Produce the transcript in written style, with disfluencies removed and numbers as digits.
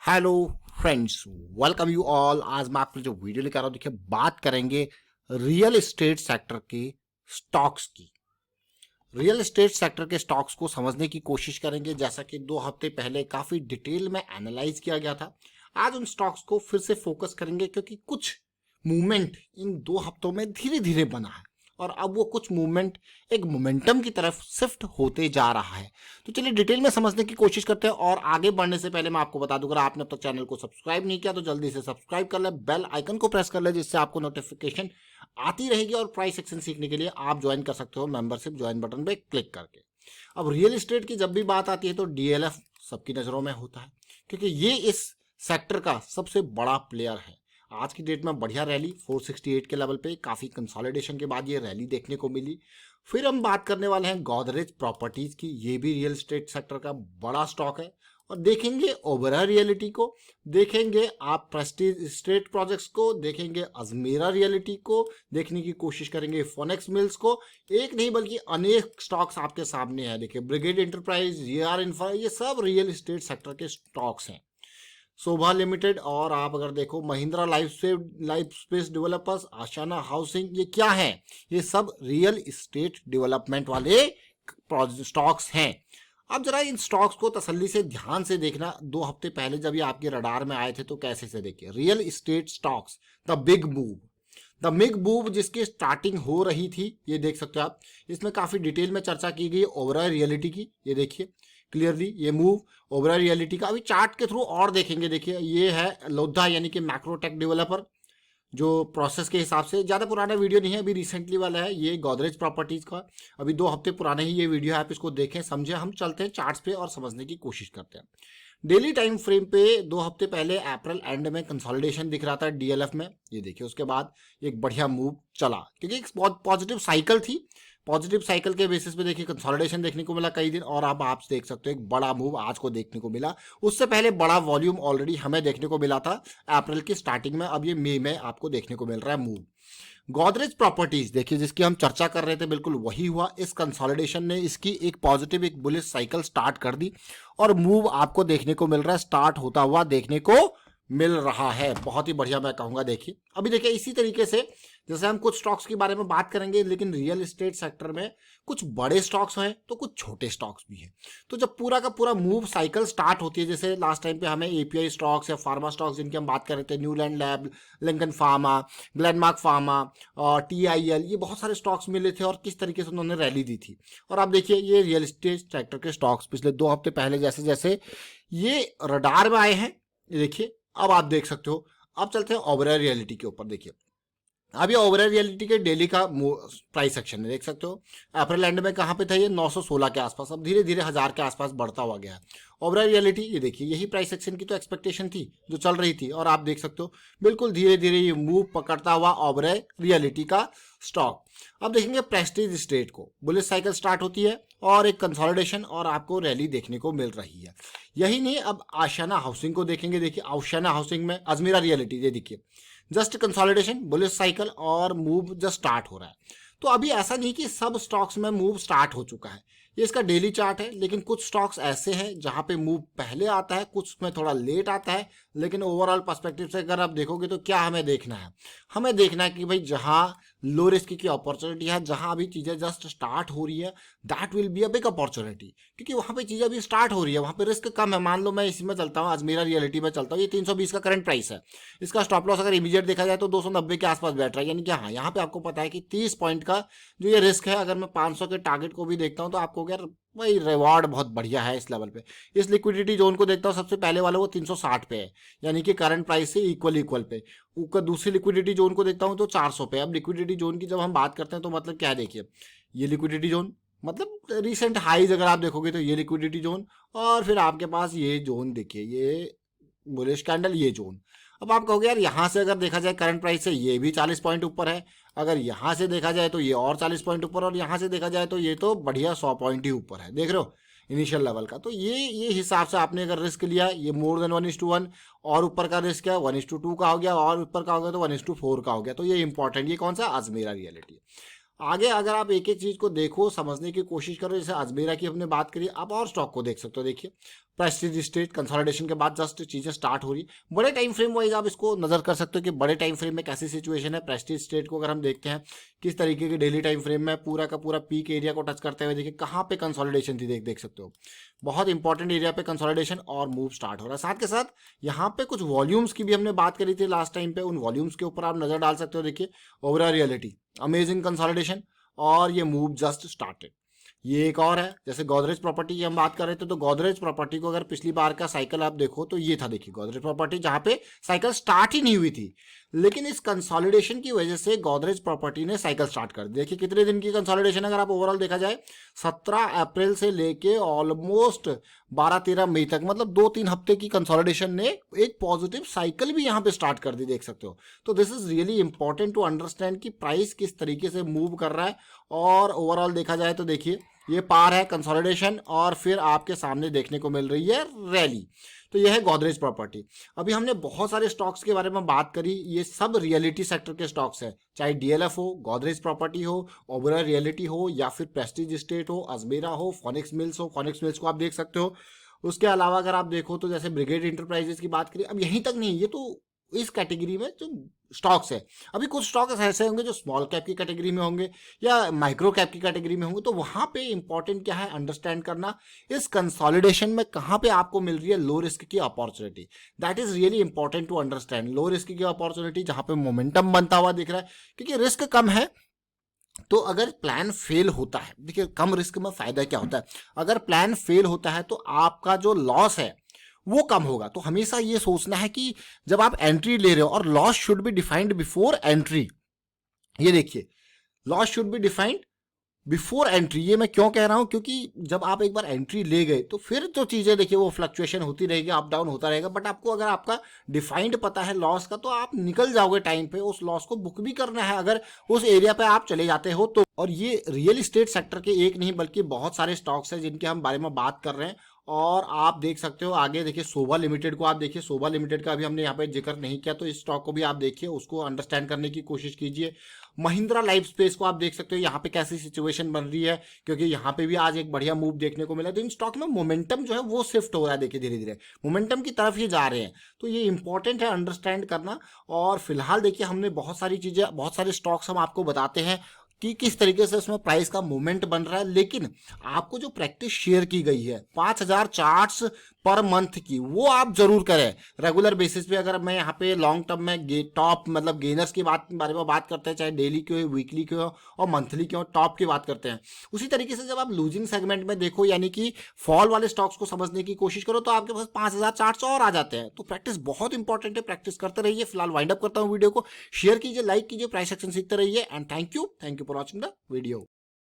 Hello friends, welcome you all. आज मैं आपके जो वीडियो लेकर आ रहा हूं, देखिए बात करेंगे रियल एस्टेट सेक्टर के स्टॉक्स की। रियल एस्टेट सेक्टर के स्टॉक्स को समझने की कोशिश करेंगे, जैसा कि 2 हफ्ते पहले काफी डिटेल में एनालाइज किया गया था। आज उन स्टॉक्स को फिर से फोकस करेंगे, क्योंकि कुछ मूवमेंट इन 2 हफ्तों में धीरे धीरे बना है और अब वो कुछ मूवमेंट एक मोमेंटम की तरफ शिफ्ट होते जा रहा है। तो चलिए डिटेल में समझने की कोशिश करते हैं। और आगे बढ़ने से पहले मैं आपको बता दूं, अगर आपने अब तक चैनल को सब्सक्राइब नहीं किया तो जल्दी से सब्सक्राइब कर ले, बेल आइकन को प्रेस कर ले, जिससे आपको नोटिफिकेशन आती रहेगी। और प्राइस एक्शन सीखने के लिए आप ज्वाइन कर सकते हो मेंबरशिप ज्वाइन बटन पे क्लिक करके। अब रियल एस्टेट की जब भी बात आती है तो डीएलएफ सबकी नजरों में होता है, क्योंकि ये इस सेक्टर का सबसे बड़ा प्लेयर है। आज की डेट में बढ़िया रैली 468 के लेवल पे, काफी कंसोलिडेशन के बाद ये रैली देखने को मिली। फिर हम बात करने वाले हैं गोदरेज प्रॉपर्टीज की। ये भी रियल एस्टेट सेक्टर का बड़ा स्टॉक है। और देखेंगे ओबेरॉय रियलिटी को, देखेंगे आप प्रेस्टीज स्टेट प्रोजेक्ट्स को, देखेंगे अजमेरा रियलिटी को, देखने की कोशिश करेंगे फोनेक्स मिल्स को। एक नहीं बल्कि अनेक स्टॉक्स आपके सामने है। देखिए ब्रिगेड एंटरप्राइज, जीआर इंफ्रा, ये सब रियल एस्टेट सेक्टर के स्टॉक्स हैं। शोभा लिमिटेड, और आप अगर देखो Mahindra life space developers, Ashiana housing, ये क्या है? ये सब रियल एस्टेट डेवलपमेंट वाले स्टॉक्स हैं। अब जरा इन स्टॉक्स को तसल्ली से ध्यान से देखना। 2 हफ्ते पहले जब ये आपके रडार में आए थे तो कैसे से देखिए real estate stocks, the big move जिसकी स्टार्टिंग हो रही थी, ये देख सकते हो आप। इसमें काफी डिटेल में चर्चा की गई ओबेरॉय रियलिटी की। ये देखिए क्लियरली ये मूव ओबेरॉय रियलिटी का। अभी चार्ट के थ्रू और देखेंगे। देखिए ये है लोधा यानी कि मैक्रोटेक डेवलपर, जो प्रोसेस के हिसाब से ज़्यादा पुराना वीडियो नहीं है, अभी रिसेंटली वाला है। ये गोदरेज प्रॉपर्टीज का अभी 2 हफ्ते पुराना ही ये वीडियो है, आप इसको देखें समझें। हम चलते हैं चार्ट्स पे और समझने की कोशिश करते हैं। डेली टाइम फ्रेम पे 2 हफ्ते पहले अप्रैल एंड में कंसोलिडेशन दिख रहा था डीएलएफ में। ये देखिए उसके बाद एक बढ़िया मूव चला, क्योंकि एक बहुत पॉजिटिव साइकिल थी। पॉजिटिव साइकिल के बेसिस पे देखिए कंसोलिडेशन देखने को मिला कई दिन, और अब आप देख सकते हो एक बड़ा मूव आज को देखने को मिला। उससे पहले बड़ा वॉल्यूम ऑलरेडी हमें देखने को मिला था अप्रैल की स्टार्टिंग में। अब ये मई में आपको देखने को मिल रहा है मूव। गोदरेज प्रॉपर्टीज देखिए, जिसकी हम चर्चा कर रहे थे, बिल्कुल वही हुआ। इस कंसोलिडेशन ने इसकी एक पॉजिटिव एक बुलिश साइकिल स्टार्ट कर दी और मूव आपको देखने को मिल रहा है, स्टार्ट होता हुआ देखने को मिल रहा है। बहुत ही बढ़िया मैं कहूंगा। देखिए अभी देखिए इसी तरीके से जैसे हम कुछ स्टॉक्स के बारे में बात करेंगे, लेकिन रियल एस्टेट सेक्टर में कुछ बड़े स्टॉक्स हैं तो कुछ छोटे स्टॉक्स भी हैं। तो जब पूरा का पूरा मूव साइकिल स्टार्ट होती है, जैसे लास्ट टाइम पे हमें एपीआई स्टॉक्स या फार्मा स्टॉक्स जिनकी हम बात कर रहे थे, Neuland lab, Lincoln pharma, Glenmark pharma और टीआईएल, ये बहुत सारे स्टॉक्स मिले थे और किस तरीके से उन्होंने रैली दी थी। और आप देखिए ये रियल एस्टेट सेक्टर के स्टॉक्स पिछले 2 हफ्ते पहले जैसे जैसे ये रडार में आए हैं, देखिए अब आप देख सकते हो। अब चलते हैं ओबेरॉय रियलिटी के ऊपर। देखिए अब ये ओबेरॉय रियलिटी के डेली का प्राइस सेक्शन है, देख सकते हो। अप्रैल एंड में कहाँ पे था ये 916 के आसपास, अब धीरे धीरे 1000 के आसपास बढ़ता हुआ गया है। ओबेरॉय रियलिटी ये देखिए, यही प्राइस सेक्शन की तो एक्सपेक्टेशन थी जो चल रही थी, और आप देख सकते हो बिल्कुल धीरे धीरे ये मूव पकड़ता हुआ ओबेरॉय रियलिटी का स्टॉक। अब देखेंगे प्रेस्टीज स्टेट को, बुलिश साइकिल स्टार्ट होती है और एक कंसोलिडेशन और आपको रैली देखने को मिल रही है। यही नहीं, अब आशियाना हाउसिंग को देखेंगे। देखिए आशियाना हाउसिंग में अजमेरा रियलिटी, ये देखिए जस्ट कंसोलिडेशन, बुलिश साइकिल और मूव जस्ट स्टार्ट हो रहा है। तो अभी ऐसा नहीं कि सब स्टॉक्स में मूव स्टार्ट हो चुका है, ये इसका डेली चार्ट है। लेकिन कुछ स्टॉक्स ऐसे हैं जहां पे मूव पहले आता है, कुछ में थोड़ा लेट आता है। लेकिन ओवरऑल पर्सपेक्टिव से अगर आप देखोगे तो क्या हमें देखना है? हमें देखना है कि भाई जहां लो रिस्क की अपॉर्चुनिटी है, जहां अभी चीजें जस्ट स्टार्ट हो रही है, that will be a big opportunity, क्योंकि वहां पे चीजें अभी स्टार्ट हो रही है, वहां पे रिस्क कम है। मान लो मैं इसमें चलता हूँ, अजमेरा रियलिटी में चलता हूँ, ये 320 का करंट प्राइस है। इसका स्टॉप लॉस अगर इमीडिएट देखा जाए तो 290 के आसपास बैठ रहा है, यानी कि हाँ यहाँ पे आपको पता है कि 30 पॉइंट का जो ये रिस्क है। अगर मैं 500 के टारगेट को भी देखता हूँ तो आपको यार भाई रिवॉर्ड बहुत बढ़िया है इस लेवल पे। इस लिक्विडिटी जोन को देखता हूँ, सबसे पहले वाला वो 360 पे है, यानी कि करंट प्राइस से इक्वल पे। ऊपर दूसरी लिक्विडिटी जोन को देखता हूँ तो 400 पे। अब लिक्विडिटी जोन की जब हम बात करते हैं तो मतलब क्या है, देखिए ये लिक्विडिटी जोन मतलब रिसेंट हाईज अगर आप देखोगे तो ये लिक्विडिटी जोन, और फिर आपके पास ये जोन देखिए, ये बुलिश कैंडल, ये जोन। अब आप कहोगे यार यहाँ से अगर देखा जाए करंट प्राइस से ये भी 40 पॉइंट ऊपर है, अगर यहाँ से देखा जाए तो ये और 40 पॉइंट ऊपर, और यहाँ से देखा जाए तो ये तो बढ़िया 100 पॉइंट ही ऊपर है, देख रहे हो इनिशियल लेवल का। तो ये हिसाब से आपने अगर रिस्क लिया, ये मोर देन 1:1, और ऊपर का रिस्क है 1:2 का हो गया, और ऊपर का हो गया तो 1:4 का हो गया। तो ये इंपॉर्टेंट, ये कौन सा? अजमेरा रियलिटी। आगे अगर आप एक एक चीज को देखो, समझने की कोशिश करो, जैसे अजमेरा की हमने बात करी, आप और स्टॉक को देख सकते हो। देखिए प्रेस्टीज स्टेट कंसोलिडेशन के बाद जस्ट चीजें स्टार्ट हो रही। बड़े टाइम फ्रेम वाइज आप इसको नजर कर सकते हो कि बड़े टाइम फ्रेम में कैसी सिचुएशन है। प्रेस्टीज स्टेट को अगर हम देखते हैं किस तरीके के डेली टाइम फ्रेम में पूरा का पूरा पीक एरिया को टच करते हुए देखिए कहाँ पे कंसोलिडेशन थी, देख सकते हो बहुत इंपॉर्टेंट एरिया पे कंसोलिडेशन और मूव स्टार्ट हो रहा है। साथ के साथ यहाँ पे कुछ वॉल्यूम्स की भी हमने बात करी थी लास्ट टाइम पे, उन वॉल्यूम्स के ऊपर आप नजर डाल सकते हो। देखिए ओवरऑल रियलिटी अमेजिंग कंसोलिडेशन और ये मूव जस्ट स्टार्टेड। ये एक और है, जैसे गोदरेज प्रॉपर्टी की हम बात कर रहे थे, तो गोदरेज प्रॉपर्टी को अगर पिछली बार का साइकिल आप देखो तो ये था, देखिए गोदरेज प्रॉपर्टी जहां पे साइकिल स्टार्ट ही नहीं हुई थी, लेकिन इस कंसोलिडेशन की वजह से गोदरेज प्रॉपर्टी ने साइकिल स्टार्ट कर दी। देखिए कितने दिन की कंसोलिडेशन अगर आप ओवरऑल देखा जाए 17 अप्रैल से लेके ऑलमोस्ट 12-13 मई तक, मतलब 2-3 हफ्ते की कंसोलिडेशन ने एक पॉजिटिव साइकिल भी यहाँ पे स्टार्ट कर दी, देख सकते हो। तो this is really important to understand कि प्राइस किस तरीके से मूव कर रहा है। और ओवरऑल देखा जाए तो देखिए ये पार है कंसोलिडेशन और फिर आपके सामने देखने को मिल रही है रैली। तो यह है गोदरेज प्रॉपर्टी। अभी हमने बहुत सारे स्टॉक्स के बारे में बात करी, ये सब रियलिटी सेक्टर के स्टॉक्स हैं, चाहे डीएलएफ हो, गोदरेज प्रॉपर्टी हो, ओबेरॉय रियलिटी हो, या फिर प्रेस्टीज स्टेट हो, अजमेरा हो, फोनिक्स मिल्स हो। फोनिक्स मिल्स को आप देख सकते हो। उसके अलावा अगर आप देखो तो जैसे ब्रिगेड इंटरप्राइजेस की बात करें, अब यहीं तक नहीं, ये तो इस कैटेगरी में जो स्टॉक्स है, अभी कुछ स्टॉक्स ऐसे होंगे जो स्मॉल कैप की कैटेगरी में होंगे या माइक्रो कैप की कैटेगरी में होंगे। तो वहां पे इंपॉर्टेंट क्या है, अंडरस्टैंड करना इस कंसोलिडेशन में कहां पे आपको मिल रही है लो रिस्क की opportunity. That is really important to understand. Low risk की अपॉर्चुनिटी जहां पे मोमेंटम बनता हुआ दिख रहा है, क्योंकि रिस्क कम है। तो अगर प्लान फेल होता है, देखिए कम रिस्क में फायदा क्या होता है, अगर प्लान फेल होता है तो आपका जो लॉस है वो कम होगा। तो हमेशा ये सोचना है कि जब आप एंट्री ले रहे हो, और loss should be defined before entry. ये देखिए loss should be defined before entry. ये मैं क्यों कह रहा हूं, क्योंकि जब आप एक बार एंट्री ले गए तो फिर तो चीजें देखिए वो फ्लक्चुएशन होती रहेगी, अप डाउन होता रहेगा। बट आपको अगर आपका डिफाइंड पता है लॉस का, तो आप निकल जाओगे टाइम पे, उस लॉस को बुक भी करना है अगर उस एरिया पे आप चले जाते हो तो। और ये रियल एस्टेट सेक्टर के एक नहीं बल्कि बहुत सारे स्टॉक्स हैं जिनके हम बारे में बात कर रहे हैं। और आप देख सकते हो आगे देखिए सोभा लिमिटेड को आप देखिए, सोभा लिमिटेड का अभी हमने यहाँ पे जिक्र नहीं किया, तो इस स्टॉक को भी आप देखिए, उसको अंडरस्टैंड करने की कोशिश कीजिए। महिंद्रा लाइफ स्पेस को आप देख सकते हो यहाँ पे कैसी सिचुएशन बन रही है, क्योंकि यहाँ पे भी आज एक बढ़िया मूव देखने को मिला। तो इन स्टॉक में मोमेंटम जो है वो शिफ्ट हो रहा है, देखिए धीरे धीरे मोमेंटम की तरफ ही जा रहे हैं। तो ये इंपॉर्टेंट है अंडरस्टैंड करना। और फिलहाल देखिए हमने बहुत सारी चीजें, बहुत सारे स्टॉक्स हम आपको बताते हैं कि किस तरीके से उसमें प्राइस का मूवमेंट बन रहा है, लेकिन आपको जो प्रैक्टिस शेयर की गई है 5000 चार्ट्स पर मंथ की, वो आप जरूर करें रेगुलर बेसिस पे। अगर मैं यहाँ पे लॉन्ग टर्म में टॉप मतलब गेनर्स की बारे में बात करते हैं, चाहे डेली की हो, वीकली की हो और मंथली की हो, टॉप की बात करते हैं। उसी तरीके से जब आप लूजिंग सेगमेंट में देखो, यानी कि फॉल वाले स्टॉक्स को समझने की कोशिश करो, तो आपके पास 5000 चार्ट्स और आ जाते हैं। तो प्रैक्टिस बहुत इंपॉर्टेंट है, प्रैक्टिस करते रहिए। फिलहाल वाइंड अप करता हूँ वीडियो को, शेयर कीजिए, लाइक कीजिए, प्राइस एक्शन सीखते रहिए। And thank you for watching the video.